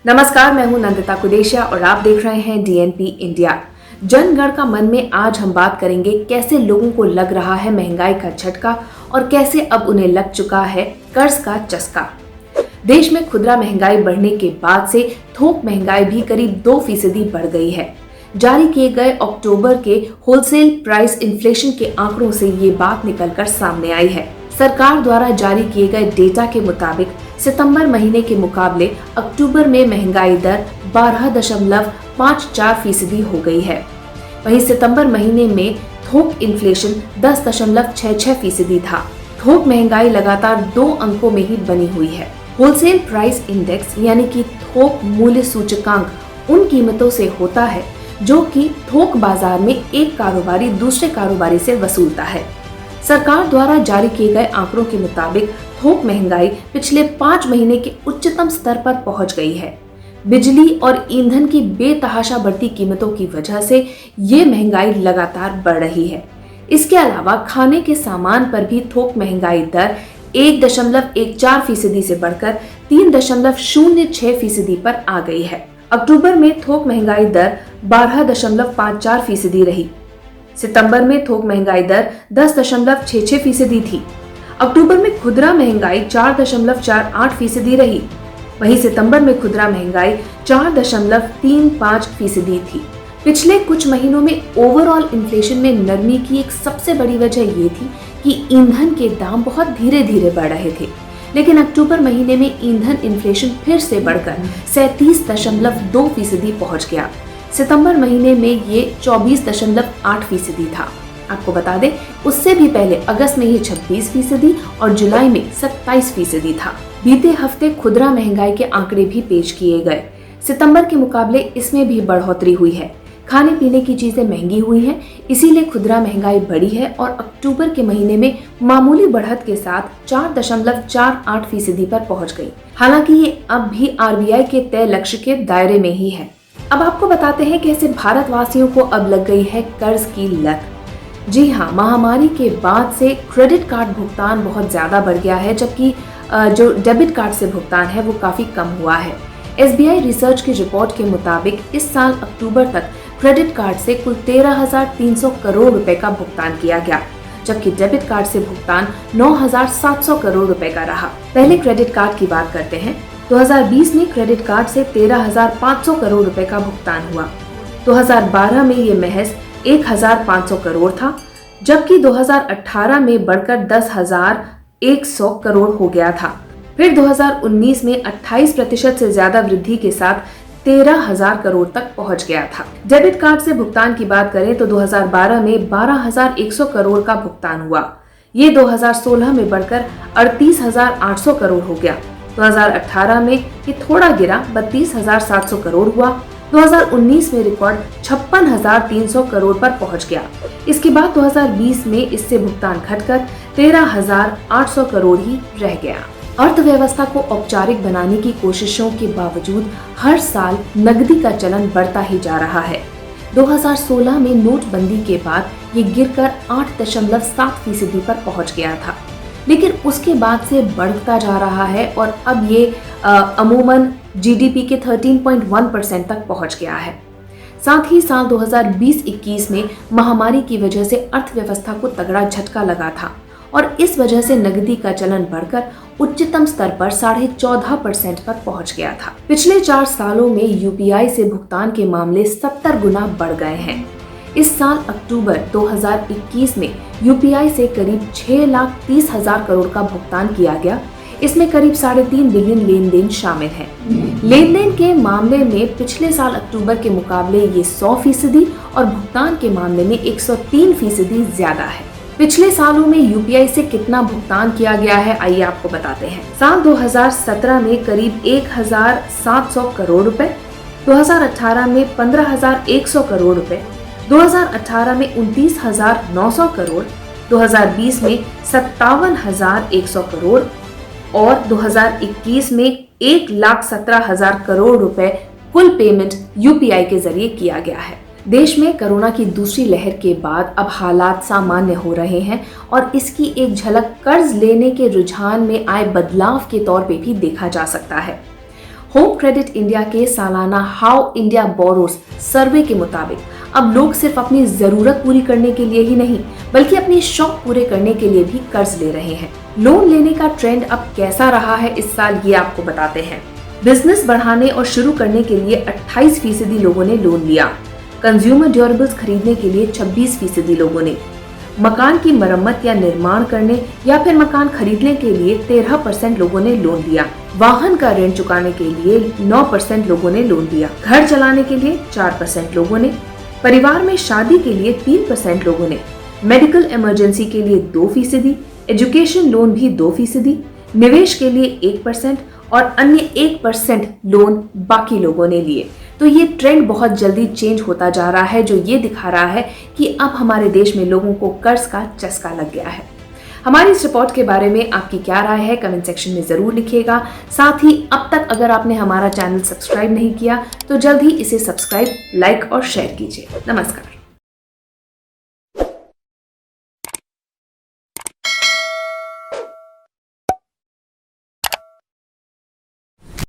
नमस्कार, मैं हूं नंदिता कुदेशिया और आप देख रहे हैं डीएनपी इंडिया। जनगण का मन में आज हम बात करेंगे कैसे लोगों को लग रहा है महंगाई का झटका और कैसे अब उन्हें लग चुका है कर्ज का चस्का। देश में खुदरा महंगाई बढ़ने के बाद से थोक महंगाई भी करीब 2% बढ़ गई है। जारी किए गए अक्टूबर के होलसेल प्राइस इन्फ्लेशन के आंकड़ों से ये बात निकलकर सामने आई है। सरकार द्वारा जारी किए गए डेटा के मुताबिक सितंबर महीने के मुकाबले अक्टूबर में महंगाई दर 12.54% हो गई है। वहीं सितंबर महीने में थोक इन्फ्लेशन 10.66% था। थोक महंगाई लगातार 2 अंकों में ही बनी हुई है। होलसेल प्राइस इंडेक्स यानी कि थोक मूल्य सूचकांक उन कीमतों से होता है जो कि थोक बाजार में एक कारोबारी दूसरे कारोबारी से वसूलता है। सरकार द्वारा जारी किए गए आंकड़ों के मुताबिक थोक महंगाई पिछले 5 महीने के उच्चतम स्तर पर पहुंच गई है। बिजली और ईंधन की बेतहाशा बढ़ती कीमतों की वजह से ये महंगाई लगातार बढ़ रही है। इसके अलावा खाने के सामान पर भी थोक महंगाई दर 1.14% से बढ़कर 3.06% पर आ गई है। अक्टूबर में थोक महंगाई दर 12.54% रही। सितंबर में थोक महंगाई दर 10.66% थी। अक्टूबर में खुदरा महंगाई 4.48% रही। वहीं सितंबर में खुदरा महंगाई 4.35% थी। पिछले कुछ महीनों में ओवरऑल इन्फ्लेशन में नरमी की एक सबसे बड़ी वजह ये थी कि ईंधन के दाम बहुत धीरे धीरे बढ़ रहे थे, लेकिन अक्टूबर महीने में ईंधन इन्फ्लेशन फिर से बढ़कर 37.2% पहुंच गया। सितंबर महीने में ये 24.8% था। आपको बता दें, उससे भी पहले अगस्त में ये 26% और जुलाई में 27% था। बीते हफ्ते खुदरा महंगाई के आंकड़े भी पेश किए गए। सितंबर के मुकाबले इसमें भी बढ़ोतरी हुई है। खाने पीने की चीजें महंगी हुई हैं, इसीलिए खुदरा महंगाई बढ़ी है और अक्टूबर के महीने में मामूली बढ़त के साथ 4.48% पर पहुंच गई। हालांकि ये अब भी आरबीआई के तय लक्ष्य के दायरे में ही है। अब आपको बताते हैं कैसे भारतवासियों को अब लग गई है कर्ज की लत। जी हाँ, महामारी के बाद से क्रेडिट कार्ड भुगतान बहुत ज्यादा बढ़ गया है, जबकि जो डेबिट कार्ड से भुगतान है वो काफी कम हुआ है। एसबीआई रिसर्च की रिपोर्ट के मुताबिक इस साल अक्टूबर तक क्रेडिट कार्ड से कुल 13,300 करोड़ रुपए का भुगतान किया गया, जबकि डेबिट कार्ड से भुगतान 9,700 करोड़ रुपए का रहा। पहले क्रेडिट कार्ड की बात करते हैं। 2020 में क्रेडिट कार्ड से 13,500 करोड़ रुपए का भुगतान हुआ। 2012 में ये महज 1,500 करोड़ था, जबकि 2018 में बढ़कर 10,100 करोड़ हो गया था। फिर 2019 में 28% से ज्यादा वृद्धि के साथ 13,000 करोड़ तक पहुंच गया था। डेबिट कार्ड से भुगतान की बात करें तो 2012 में 12,100 करोड़ का भुगतान हुआ। ये 2016 में बढ़कर 38,800 करोड़ हो गया। 2018 में ये थोड़ा गिरा 32,700 करोड़ हुआ। 2019 में रिकॉर्ड 56,300 करोड़ पर पहुंच गया। इसके बाद 2020 में इससे भुगतान घटकर 13,800 करोड़ ही रह गया। अर्थव्यवस्था को औपचारिक बनाने की कोशिशों के बावजूद हर साल नकदी का चलन बढ़ता ही जा रहा है। 2016 में नोटबंदी के बाद ये गिरकर 8.7% पर पहुंच गया था, लेकिन उसके बाद से बढ़ता जा रहा है और अब ये अमूमन जीडीपी के 13.1% तक पहुंच गया है। साथ ही साल 2020-21 में महामारी की वजह से अर्थव्यवस्था को तगड़ा झटका लगा था और इस वजह से नकदी का चलन बढ़कर उच्चतम स्तर पर 14.5% पर पहुंच गया था। पिछले 4 सालों में यूपीआई से भुगतान के मामले 70 गुना बढ़ गए हैं। इस साल अक्टूबर 2021 में यूपीआई से करीब 6,30,000 करोड़ का भुगतान किया गया। इसमें करीब 3.5 बिलियन लेन देन शामिल है। लेन देन के मामले में पिछले साल अक्टूबर के मुकाबले ये 100% और भुगतान के मामले में 103% ज्यादा है। पिछले सालों में यूपीआई से कितना भुगतान किया गया है, आइए आपको बताते हैं। साल 2017 में करीब 1,700 करोड़ रुपए, 2018 में 15,100 करोड़ रुपए, 2018 में 29,900 करोड़, 2020 में 57,100 करोड़ और 2021 में 1,17,000 करोड़ रुपए कुल पेमेंट यूपीआई के जरिए किया गया है। देश में कोरोना की दूसरी लहर के बाद अब हालात सामान्य हो रहे हैं और इसकी एक झलक कर्ज लेने के रुझान में आए बदलाव के तौर पे भी देखा जा सकता है। होम क्रेडिट इंडिया के सालाना हाउ इंडिया बोरोस सर्वे के मुताबिक अब लोग सिर्फ अपनी जरूरत पूरी करने के लिए ही नहीं बल्कि अपने शौक पूरे करने के लिए भी कर्ज ले रहे हैं। लोन लेने का ट्रेंड अब कैसा रहा है इस साल, ये आपको बताते हैं। बिजनेस बढ़ाने और शुरू करने के लिए 28% लोगों ने लोन लिया। कंज्यूमर ड्यूरेबल्स खरीदने के लिए 26% लोगों ने, मकान की मरम्मत या निर्माण करने या फिर मकान खरीदने के लिए 13% लोगों ने लोन लिया। वाहन का ऋण चुकाने के लिए 9% लोगों ने लोन लिया। घर चलाने के लिए 4% लोगों ने, परिवार में शादी के लिए 3% लोगों ने, मेडिकल इमरजेंसी के लिए 2%, एजुकेशन लोन भी 2%, निवेश के लिए 1% और अन्य 1% लोन बाकी लोगों ने लिए। तो ये ट्रेंड बहुत जल्दी चेंज होता जा रहा है, जो ये दिखा रहा है कि अब हमारे देश में लोगों को कर्ज का चस्का लग गया है। हमारी इस रिपोर्ट के बारे में आपकी क्या राय है, कमेंट सेक्शन में जरूर लिखिएगा। साथ ही अब तक अगर आपने हमारा चैनल सब्सक्राइब नहीं किया तो जल्द ही इसे सब्सक्राइब, लाइक और शेयर कीजिए। नमस्कार।